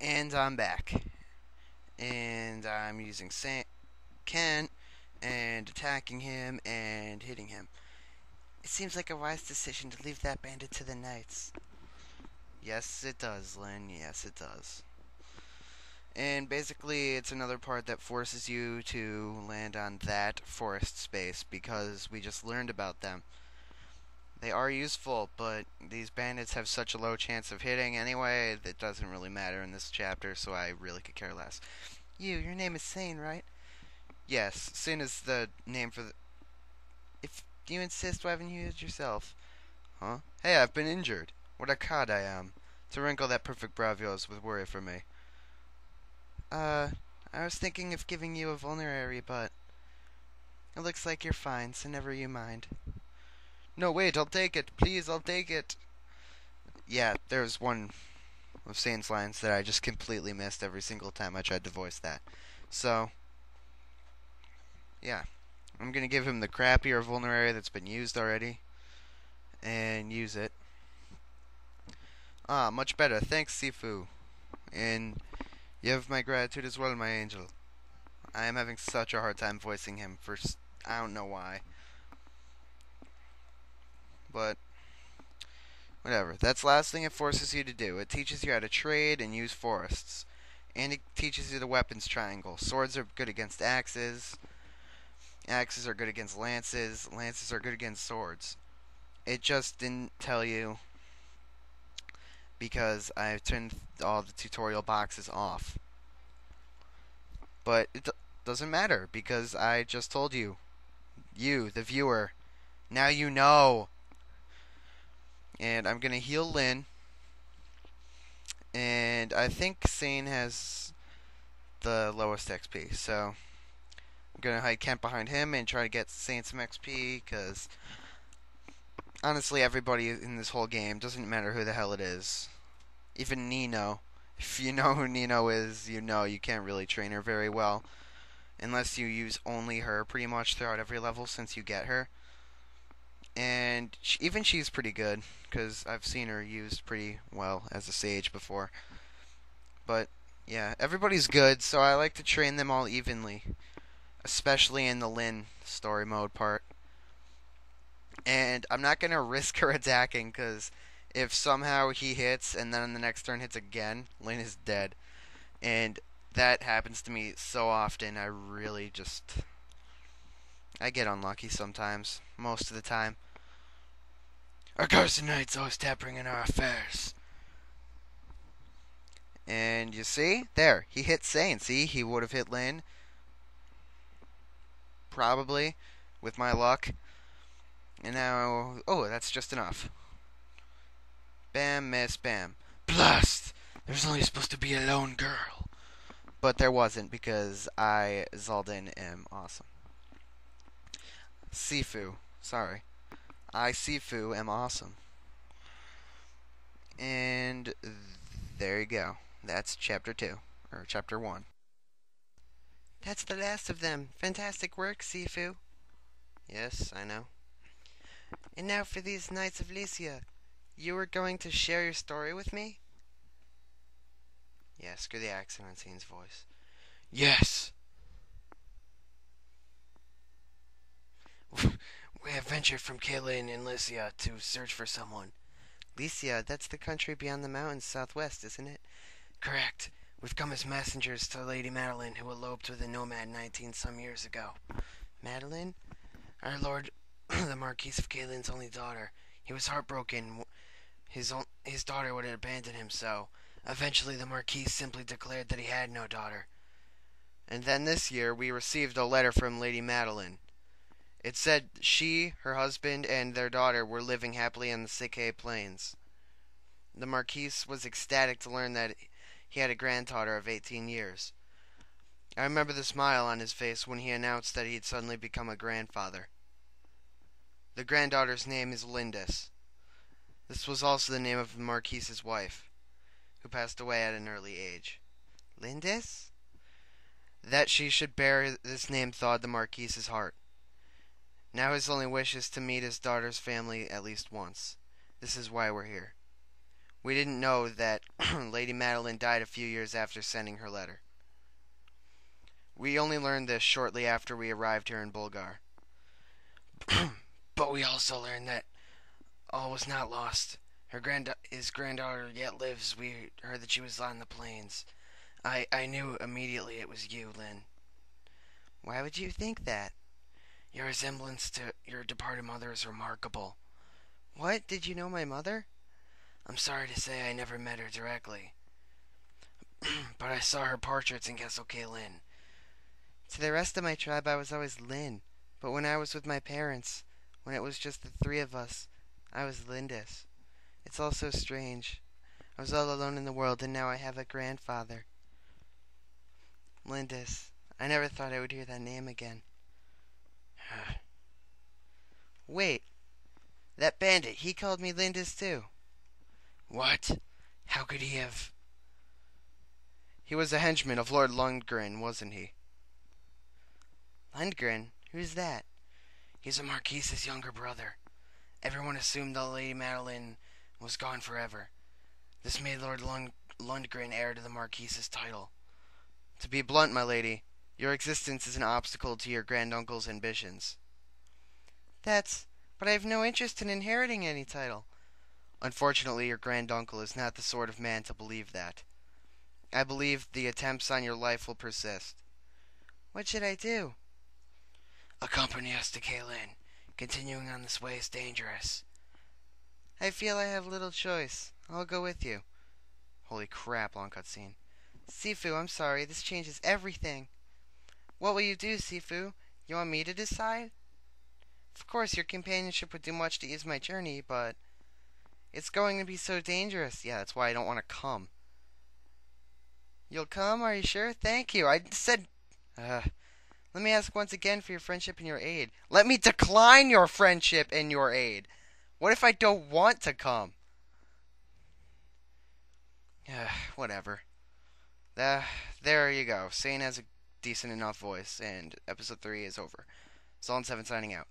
And I'm back. And I'm using Kent and attacking him and hitting him. It seems like a wise decision to leave that bandit to the knights. Yes, it does, Lynn. Yes, it does. And basically, it's another part that forces you to land on that forest space because we just learned about them. They are useful, but these bandits have such a low chance of hitting anyway, that doesn't really matter in this chapter, so I really could care less. Your name is Sain, right? Yes, Sain is the name for the. If you insist, why haven't you used yourself? Huh? Hey, I've been injured. What a cod I am. To wrinkle that perfect brow of yours with worry for me. I was thinking of giving you a vulnerary, but it looks like you're fine, so never you mind. No, wait, I'll take it. Please, I'll take it. Yeah, there's one of Saint's lines that I just completely missed every single time I tried to voice that. So, yeah. I'm going to give him the crappier vulnerary that's been used already. And use it. Ah, much better. Thanks, Sifu. And you have my gratitude as well, my angel. I am having such a hard time voicing him for I don't know why. But whatever. That's the last thing it forces you to do. It teaches you how to trade and use forests. And it teaches you the weapons triangle. Swords are good against axes. Axes are good against lances. Lances are good against swords. It just didn't tell you because I've turned all the tutorial boxes off. But it doesn't matter because I just told you. You, the viewer. Now you know. And I'm going to heal Lynn. And I think Sain has the lowest XP. So I'm going to hide Kent behind him and try to get Sain some XP. Because honestly, everybody in this whole game, doesn't matter who the hell it is. Even Nino. If you know who Nino is, you know you can't really train her very well. Unless you use only her pretty much throughout every level since you get her. And even she's pretty good, because I've seen her used pretty well as a sage before. But, yeah, everybody's good, so I like to train them all evenly. Especially in the Lynn story mode part. And I'm not going to risk her attacking, because if somehow he hits, and then on the next turn hits again, Lynn is dead. And that happens to me so often, I really just... I get unlucky sometimes, most of the time. Our Carson Knights always tampering in our affairs. And you see? There, he hit Sain. See, he would have hit Lynn. Probably, with my luck. And now, oh, that's just enough. Bam, miss, bam. Blast! There's only supposed to be a lone girl. But there wasn't, because I, Zaldin, am awesome. Sifu. Sorry. I, Sifu, am awesome. And there you go. That's chapter 2. Or chapter 1. That's the last of them. Fantastic work, Sifu. Yes, I know. And now for these Knights of Lycia. You were going to share your story with me? Yeah, screw the accent on Sain's voice. Yes! We have ventured from Kaelin and Lycia to search for someone. Lycia, that's the country beyond the mountains southwest, isn't it? Correct. We've come as messengers to Lady Madeline, who eloped with a nomad 19-some years ago. Madeline? Our lord, the Marquis of Kaelin's only daughter. He was heartbroken. His daughter would abandon him, so eventually the Marquis simply declared that he had no daughter. And then this year we received a letter from Lady Madeline. It said she, her husband, and their daughter were living happily on the Sikhe Plains. The Marquis was ecstatic to learn that he had a granddaughter of 18 years. I remember the smile on his face when he announced that he had suddenly become a grandfather. The granddaughter's name is Lindis. This was also the name of the Marquis's wife, who passed away at an early age. Lindis? That she should bear this name thawed the Marquis's heart. Now his only wish is to meet his daughter's family at least once. This is why we're here. We didn't know that Lady Madeline died a few years after sending her letter. We only learned this shortly after we arrived here in Bulgar. But we also learned that all was not lost. His granddaughter yet lives. We heard that she was on the plains. I knew immediately it was you, Lynn. Why would you think that? Your resemblance to your departed mother is remarkable. What? Did you know my mother? I'm sorry to say I never met her directly. But I saw her portraits in Castle Lynn. To the rest of my tribe, I was always Lynn. But when I was with my parents, when it was just the three of us, I was Lindis. It's all so strange. I was all alone in the world, and now I have a grandfather. Lindis. I never thought I would hear that name again. Wait. That bandit, he called me Lindis too. What? How could he have... He was a henchman of Lord Lundgren, wasn't he? Lundgren? Who's that? He's a Marquise's younger brother. Everyone assumed that Lady Madeline was gone forever. This made Lord Lundgren heir to the Marquise's title. To be blunt, my lady, your existence is an obstacle to your granduncle's ambitions. But I have no interest in inheriting any title. Unfortunately, your granduncle is not the sort of man to believe that. I believe the attempts on your life will persist. What should I do? Accompany us to Kaylin. Continuing on this way is dangerous. I feel I have little choice. I'll go with you. Holy crap, long cutscene. Sifu, I'm sorry. This changes everything. What will you do, Sifu? You want me to decide? Of course, your companionship would do much to ease my journey, but... It's going to be so dangerous. Yeah, that's why I don't want to come. You'll come? Are you sure? Thank you. I said... Let me ask once again for your friendship and your aid. Let me decline your friendship and your aid. What if I don't want to come? Whatever. There you go. Sain has a decent enough voice, and episode 3 is over. Saul and 7 signing out.